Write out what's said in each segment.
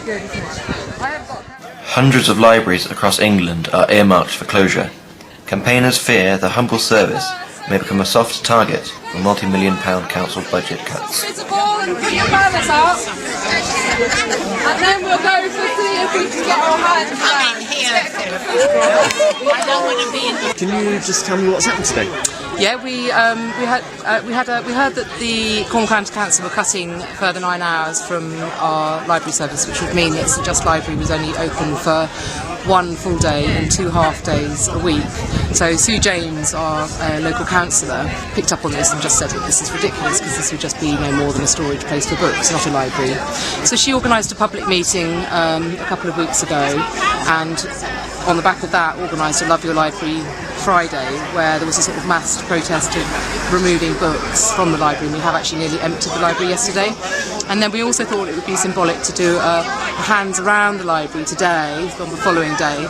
very good, isn't it? I have got... Hundreds of libraries across England are earmarked for closure. Campaigners fear the humble service may become a soft target for multi-million-pound council budget cuts. And put your banners up, and then we'll go to see if we can get our hands around. Can you just tell me what's happened today? Yeah, we heard that the Cornwall County Council were cutting further 9 hours from our library service, which would mean that St. Just Library was only open for 1 full day and 2 half days a week. So Sue James, our local councillor, picked up on this and just said that this is ridiculous because this would just be no more than a storage place for books, not a library. So she organised a public meeting a couple of weeks ago, and on the back of that organised a Love Your Library Friday, where there was a sort of mass protest of removing books from the library, and we have actually nearly emptied the library yesterday. And then we also thought it would be symbolic to do a hands around the library today, on the following day,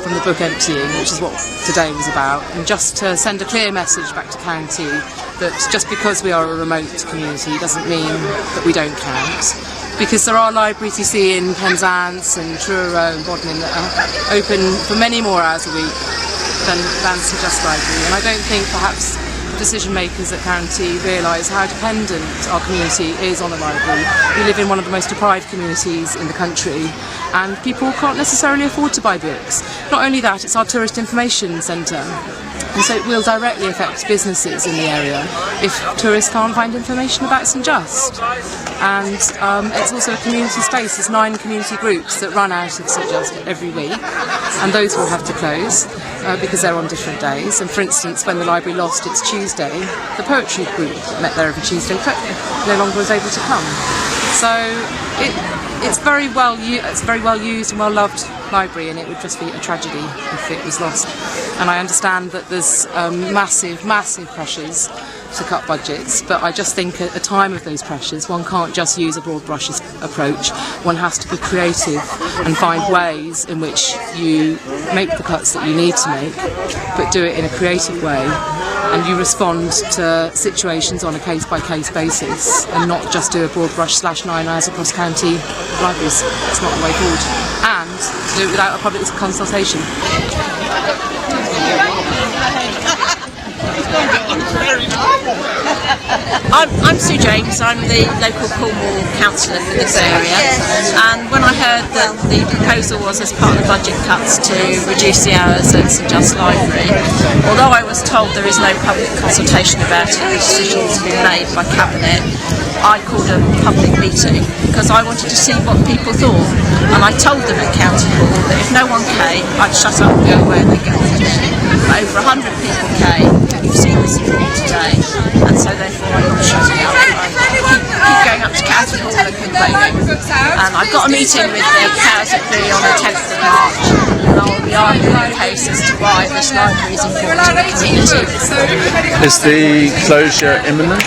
from the book emptying, which is what today was about, and just to send a clear message back to County that just because we are a remote community doesn't mean that we don't count. Because there are libraries you see in Penzance and Truro and Bodmin that are open for many more hours a week than St. Just Library, and I don't think perhaps decision makers at County realise how dependent our community is on the library. We live in one of the most deprived communities in the country, and people can't necessarily afford to buy books. Not only that, it's our tourist information centre, and so it will directly affect businesses in the area if tourists can't find information about St. Just. And it's also a community space. There's 9 community groups that run out of St. Just every week, and those will have to close because they're on different days. And for instance, when the library lost its Tuesday, the poetry group that met there every Tuesday no longer was able to come. So it's very well used and well loved library, and it would just be a tragedy if it was lost. And I understand that there's massive pressures to cut budgets, but I just think at a time of those pressures one can't just use a broad brush approach. One has to be creative and find ways in which you make the cuts that you need to make, but do it in a creative way, and you respond to situations on a case-by-case basis and not just do a broad brush /9 hours across county libraries. It's not the way forward. And do it without a public consultation. I'm Sue James, I'm the local Cornwall councillor for this area, and when I heard that the proposal was as part of the budget cuts to reduce the hours at St. Just Library, although I was told there is no public consultation about it, the decision has been made by Cabinet, I called a public meeting because I wanted to see what people thought, and I told them at County Hall that if no one came, I'd shut up and go away and they'd get on with it. But over 100 people came, you've seen this report today, and so therefore I'm not shutting up. I keep going up to County Hall and complaining. And I've got a meeting with the powers that be on the 10th of March, and I'll be arguing the case as to why this library is important to the community. Is the closure imminent?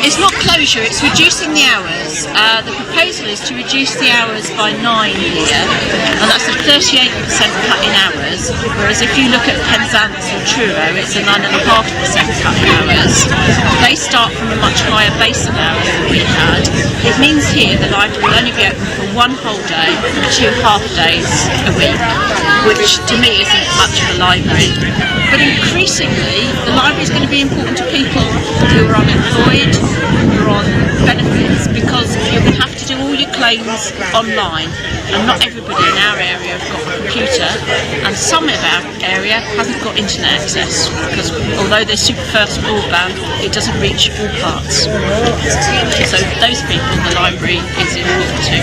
It's not closure, it's reducing the hours. The proposal is to reduce the hours by 9 here, and that's a 38% cut in hours, whereas if you look at Penzance or Truro, it's a 9.5% cut in hours. They start from a much higher base of hours than we had. It means here the library will only be open for 1 whole day and 2 half days a week, which to me isn't much of a library. But increasingly, the library is going to be important to people who are unemployed, who are on benefits, because you're going to have to do all your claims online, and not everybody in our area have got a computer, and some of our area haven't got internet access, because although there's super fast broadband, it doesn't reach all parts. So those people the library is important to.